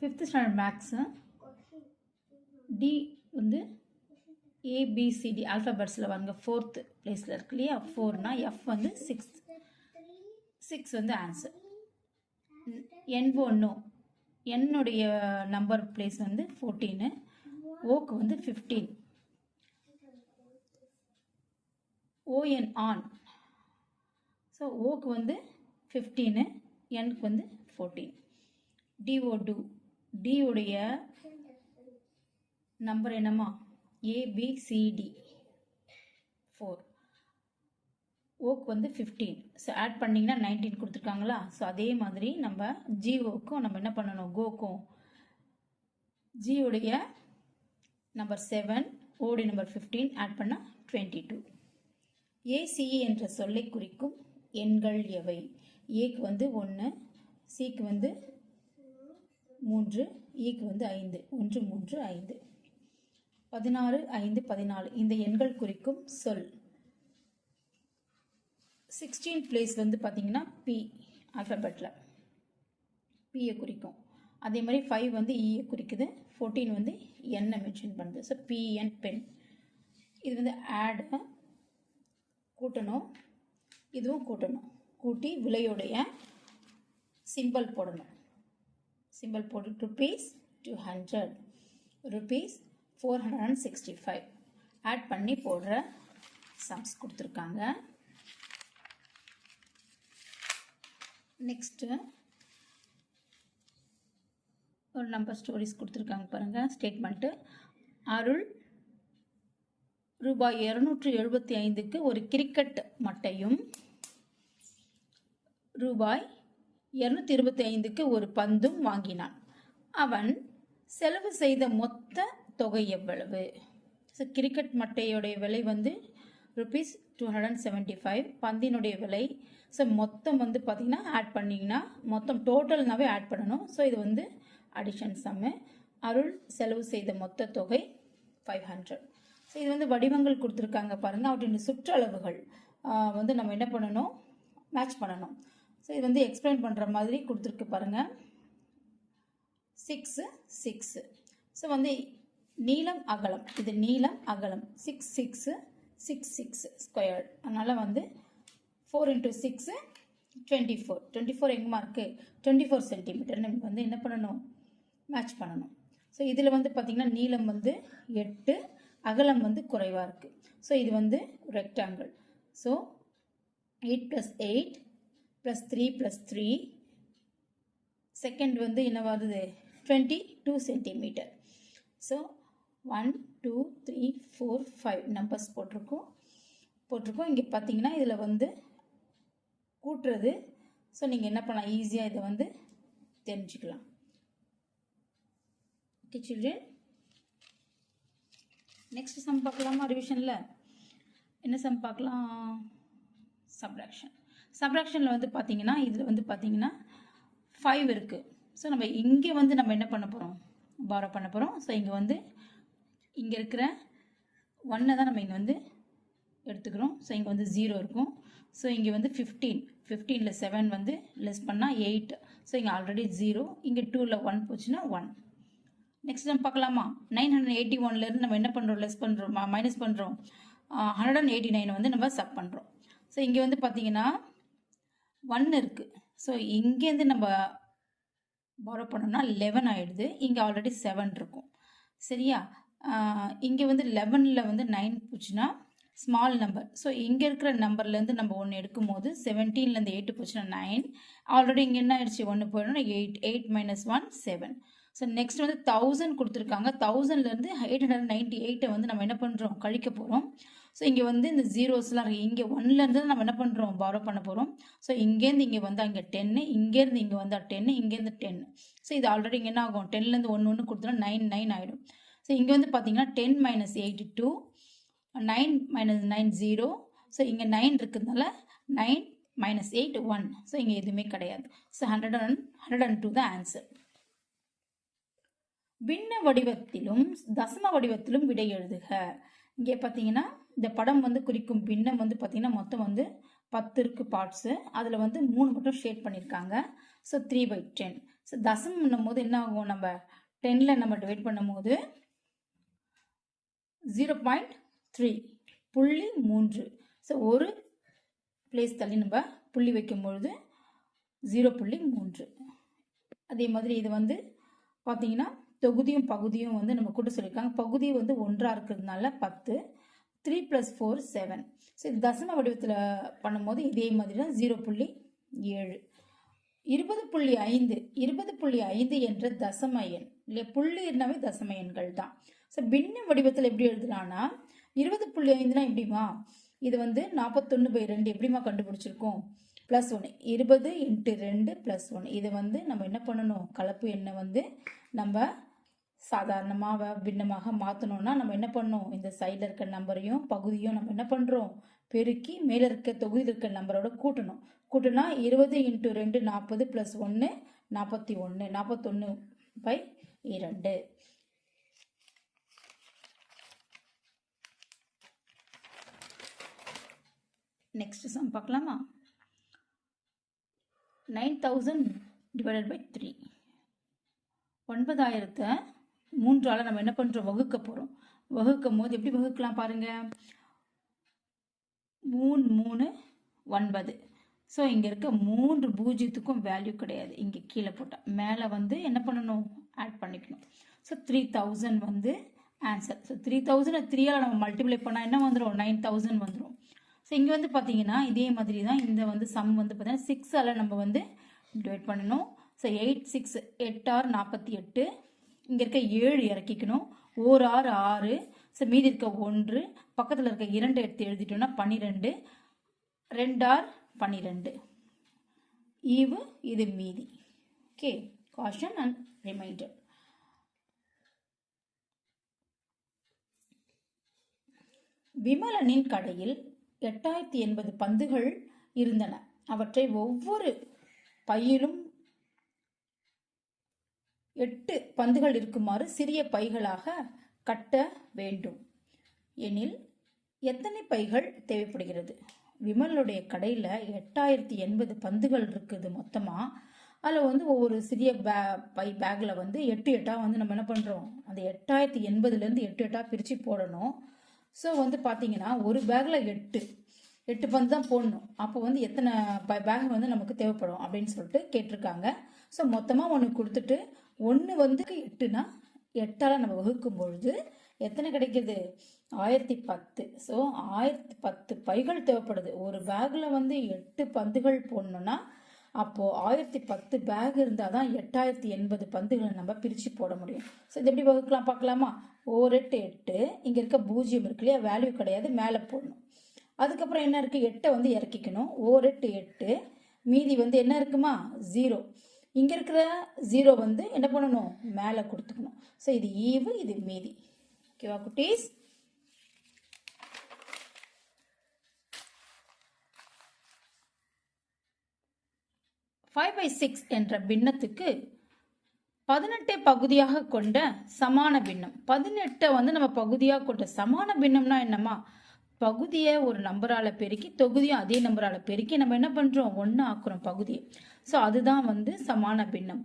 5th standard maths D வந்து ABCD ஆல்ஃபபெட்ஸில் வாங்க 4th பிளேஸில் இருக்கு இல்லையா 4னா எஃப் வந்து 6 வந்து ஆன்சர். நோ என்னுடைய நம்பர் பிளேஸ் வந்து 14, ஓக்கு வந்து 15, ஓஎன் ஆன், ஸோ ஓக்கு வந்து 15, எனுக்கு வந்து 14. டிஓ டூ, டியுடைய நம்பர் என்னம்மா ஏபிசிடி 4, ஓக்கு வந்து 15, ஸோ ஆட் பண்ணிங்கன்னா 19 கொடுத்துருக்காங்களா. ஸோ அதே மாதிரி நம்ம ஜிஓக்கும் நம்ம என்ன பண்ணணும், கோக்கும் ஜியோடைய நம்பர் 7, ஓடைய நம்பர் 15 ஆட் பண்ணால் 22. ஏசிஇ என்ற சொல்லை குறிக்கும் எண்கள் எவை? ஏக்கு வந்து 1, சிக்கு வந்து 3, ஈக்கு வந்து 5, 1 3 5. 16 5 14 இந்த எண்கள் குறிக்கும் சொல். 16 பிளேஸ் வந்து பார்த்தீங்கன்னா பி ஆல்ஃபபெட்டில் பியை குறிக்கும். அதே மாதிரி 5 வந்து இயை குறிக்குது, 14 வந்து என்னை மென்ஷன் பண்ணுது. ஸோ பிஎன் பென். இது வந்து ஆட் கூட்டணும், இதுவும் கூட்டணும். கூட்டி விலையுடைய சிம்பிள் போடணும். சிம்பிள் போட்டு ருபீஸ் 200, ருபீஸ் 465 ஆட் பண்ணி போடுற சம்ஸ் கொடுத்துருக்காங்க. நெக்ஸ்ட்டு ஒரு நம்பர் ஸ்டோரிஸ் கொடுத்துருக்காங்க பாருங்கள். ஸ்டேட்மெண்ட்டு. அருள் ரூபாய் 275க்கு ஒரு கிரிக்கெட் மட்டையும் ரூபாய் 225க்கு ஒரு பந்தும் வாங்கினான். அவன் செலவு செய்த மொத்த தொகை எவ்வளவு? ஸோ கிரிக்கெட் மட்டையோடைய விலை வந்து ருபீஸ் 275, பந்தினுடைய விலை. ஸோ மொத்தம் வந்து பார்த்திங்கன்னா ஆட் பண்ணிங்கன்னா மொத்தம் டோட்டல்னாவே ஆட் பண்ணணும். ஸோ இது வந்து அடிஷன் சம்மு. அருள் செலவு செய்த மொத்த தொகை 500. ஸோ இது வந்து வடிவங்கள் கொடுத்துருக்காங்க பாருங்கள். அவற்றின் சுற்றளவுகள் வந்து நம்ம என்ன பண்ணணும், மேட்ச் பண்ணணும். ஸோ இது வந்து எக்ஸ்பிளைன் பண்ணுற மாதிரி கொடுத்துருக்கு பாருங்கள். 6 6. ஸோ வந்து நீளம் அகலம், இது நீளம் அகலம் 6 6 6 6 ஸ்கொயர். அதனால் வந்து 4 × 6 24. 24 எங்கேமா இருக்குது, 24 சென்டிமீட்டர். நம்ம வந்து என்ன பண்ணணும், மேட்ச் பண்ணணும். ஸோ இதில் வந்து பார்த்திங்கன்னா நீளம் வந்து 8, அகலம் வந்து குறைவாக இருக்குது. ஸோ இது வந்து ரெக்டாங்கிள். ஸோ 8 + 8 + 3 + 3 செகண்ட் வந்து என்ன வருது 22 சென்டிமீட்டர். ஸோ 1 2 3 4 5 நம்பர்ஸ் போட்டிருக்கோம். இங்கே பார்த்தீங்கன்னா இதில் வந்து கூட்டுறது. ஸோ நீங்கள் என்ன பண்ணலாம், ஈஸியாக இதை வந்து தெரிஞ்சுக்கலாம். ஓகே சில்ட்ரன், நெக்ஸ்ட் சம் பார்க்கலாமா? ரிவிஷனில் என்ன சம் பார்க்கலாம்? சப்ராக்ஷன். சப்ராக்ஷனில் வந்து பார்த்தீங்கன்னா இதில் வந்து பார்த்தீங்கன்னா 5 இருக்குது. ஸோ நம்ம இங்கே வந்து நம்ம என்ன பண்ண போகிறோம், பாரோ பண்ண போகிறோம். ஸோ இங்கே வந்து இங்கே இருக்கிற 1 தான் நம்ம இங்கே வந்து எடுத்துக்கிறோம். ஸோ இங்கே வந்து 0 இருக்கும். ஸோ இங்கே வந்து 15ல் 7 வந்து லெஸ் பண்ணால் 8. ஸோ இங்கே ஆல்ரெடி 0, இங்கே 2ல் 1 போச்சுன்னா 1. நெக்ஸ்ட் நம்ம பார்க்கலாமா? 981லேருந்து நம்ம என்ன பண்ணுறோம், லெஸ் பண்ணுறோம், மைனஸ் பண்ணுறோம். 189 வந்து நம்ம சப் பண்ணுறோம். ஸோ இங்கே வந்து பார்த்தீங்கன்னா 1 இருக்குது. ஸோ இங்கேருந்து நம்ம பாரோ பண்ணோம்னா 11 ஆகிடுது. இங்கே ஆல்ரெடி 7 இருக்கும். சரியா? இங்கே வந்து 11ல் வந்து 9 போச்சுன்னா ஸ்மால் நம்பர். ஸோ இங்கே இருக்கிற நம்பர்லேருந்து நம்ம 1 எடுக்கும் போது 17லேருந்து 8 போச்சுன்னா 9. ஆல்ரெடி இங்கே என்ன ஆயிடுச்சு, 1 போயிடணும். 8 8 - 1 7. ஸோ நெக்ஸ்ட் வந்து 1000 கொடுத்துருக்காங்க. 1000லேருந்து 898 வந்து நம்ம என்ன பண்ணுறோம், கழிக்க போகிறோம். ஸோ இங்கே வந்து இந்த ஜீரோஸ்லாம் இருக்குது. இங்கே 1லேருந்து நம்ம என்ன பண்ணுறோம், பாரோ பண்ண போகிறோம். ஸோ இங்கேருந்து இங்கே வந்தால் இங்கே 10, இங்கேருந்து இங்கே வந்தால் 10, இங்கேருந்து 10. ஸோ இது ஆல்ரெடி இங்கே என்ன ஆகும், 10லேருந்து 1 1 கொடுத்தோன்னா 9 9 ஆகிடும். ஸோ இங்கே வந்து பார்த்தீங்கன்னா 10 - 8 2, 9 - 9 0. ஸோ இங்கே 9 இருக்கிறதுனால 9 - 8 1. ஸோ இங்கே எதுவுமே கிடையாது. ஸோ 102 தான் ஆன்சர். பின்ன வடிவத்திலும் தசம வடிவத்திலும் விடை எழுதுக. இங்கே பார்த்தீங்கன்னா இந்த படம் வந்து குறிக்கும் பின்னம் வந்து பார்த்தீங்கன்னா மொத்தம் வந்து 10 இருக்குது பார்ட்ஸு. அதில் வந்து 3 மட்டும் ஷேட் பண்ணியிருக்காங்க. ஸோ 3/10. ஸோ தசமம் பண்ணும்போது என்ன ஆகும், நம்ம 10ல் நம்ம டிவைட் பண்ணும்போது 0.3 புள்ளி 3. ஸோ ஒரு பிளேஸ் தள்ளி நம்ம புள்ளி வைக்கும்பொழுது 0.3. அதே மாதிரி இது வந்து பார்த்தீங்கன்னா தொகுதியும் பகுதியும் வந்து நம்ம கூட்ட சொல்லியிருக்காங்க. பகுதி வந்து 1 இருக்கிறதுனால 10, 3 + 4 7. ஸோ இது தசம வடிவத்தில் பண்ணும்போது இதே மாதிரி தான் 0.7. 20.5 20.5 என்ற தசம எண் இல்லையா, புள்ளி இருந்தாவே தசம எண்கள் தான். ஸோ பின்ன வடிவத்தில் எப்படி எழுதலாம்னா 20.5னா எப்படிமா, இது வந்து 41/2 எப்படிமா கண்டுபிடிச்சிருக்கோம், +1 20 × 2 +1. இது வந்து நம்ம என்ன பண்ணணும், கலப்பு எண்ணை வந்து நம்ம சாதாரணமாக பின்னமாக மாற்றணும்னா நம்ம என்ன பண்ணணும், இந்த சைடில் இருக்க நம்பரையும் பகுதியும் நம்ம என்ன பண்ணுறோம், பெருக்கி மேலே இருக்க தொகுதியில் இருக்க நம்பரோட கூட்டணும். கூட்டினா 20 × 2 40 +1 41 41/2. நெக்ஸ்ட் சம் பார்க்கலாமா. 9000 ÷ 3. 9000 3ஆல் நம்ம என்ன பண்ணுறோம், வகுக்க போகிறோம். வகுக்கும் போது எப்படி வகுக்கலாம் பாருங்கள், 3 3 9. ஸோ இங்கே இருக்க 3 பூஜ்ஜியத்துக்கும் வேல்யூ கிடையாது, இங்கே கீழே போட்டால் மேலே வந்து என்ன பண்ணணும், ஆட் பண்ணிக்கணும். ஸோ 3000 வந்து ஆன்சர். ஸோ 3000 3ஆல் நம்ம மல்டிப்ளை பண்ணால் என்ன வந்துடும், 9000 வந்துடும். ஸோ இங்கே வந்து பார்த்தீங்கன்னா இதே மாதிரி தான் இந்த வந்து சம் வந்து பார்த்தீங்கன்னா 6ஆல் நம்ம வந்து டிவைட் பண்ணணும். ஸோ 8 6 8 6 48. இங்கே இருக்க 7 இறக்கிக்கணும், 1 6 6. ஸோ மீதி இருக்க 1 பக்கத்தில் இருக்க 2 எடுத்து எழுதிட்டோம்னா 12, 2 6 12. ஈவு இது மீதி. Okay, caution and reminder. விமலனின் கடையில் 8080 பந்துகள் இருந்தன. அவற்றை ஒவ்வொரு பையிலும் 8 பந்துகள் இருக்குமாறு சிறிய பைகளாக கட்ட வேண்டும் எனில் எத்தனை பைகள் தேவைப்படுகிறது? விமலுடைய கடையில் 8080 பந்துகள் இருக்குது மொத்தமாக. அதில் வந்து ஒவ்வொரு சிறிய பேக்கில் வந்து 8 8 வந்து நம்ம என்ன பண்ணுறோம், அந்த 8080லேருந்து 8 8 பிரித்து போடணும். ஸோ வந்து பார்த்தீங்கன்னா ஒரு பேக்கில் 8 பந்து தான் போடணும். அப்போ வந்து எத்தனை பேக் வந்து நமக்கு தேவைப்படும் அப்படின்னு சொல்லிட்டு கேட்டிருக்காங்க. ஸோ மொத்தமாக ஒன்று கொடுத்துட்டு ஒன்று வந்து 8னா 8ஆல் நம்ம வகுக்கும் பொழுது எத்தனை கிடைக்கிது, 1010. ஸோ 1010 பைகள் தேவைப்படுது. ஒரு பேக்கில் வந்து 8 பந்துகள் போடணும்னா அப்போது 1010 பேக் இருந்தால் தான் 8080 பந்துகளை நம்ம பிரித்து போட முடியும். ஸோ இது எப்படி வகுக்கலாம் பார்க்கலாமா. 1 8 8. இங்கே இருக்க பூஜ்ஜியம் இருக்கு இல்லையா, வேல்யூ கிடையாது, மேலே போடணும். அதுக்கப்புறம் என்ன இருக்குது, 8 வந்து இறக்கிக்கணும். 1 8 8. மீதி வந்து என்ன இருக்குமா, 0. இங்கே இருக்கிற 0 வந்து என்ன பண்ணணும், மேலே கொடுத்துக்கணும். ஸோ இது ஈவு இது மீதி. ஓகேவா குட்டீஸ். ஃபைவ் 6 என்ற பின்னத்துக்கு 18 பகுதியாக கொண்ட சமான பின்னம். 18 வந்து நம்ம பகுதியாக கொண்ட சமான பின்னம்னா என்னம்மா, பகுதியை ஒரு நம்பரால் பெருக்கி தொகுதியும் அதே நம்பரால் பெருக்கி நம்ம என்ன பண்ணுறோம், 1 ஆக்குறோம் பகுதியை. ஸோ அதுதான் வந்து சமான பின்னம்.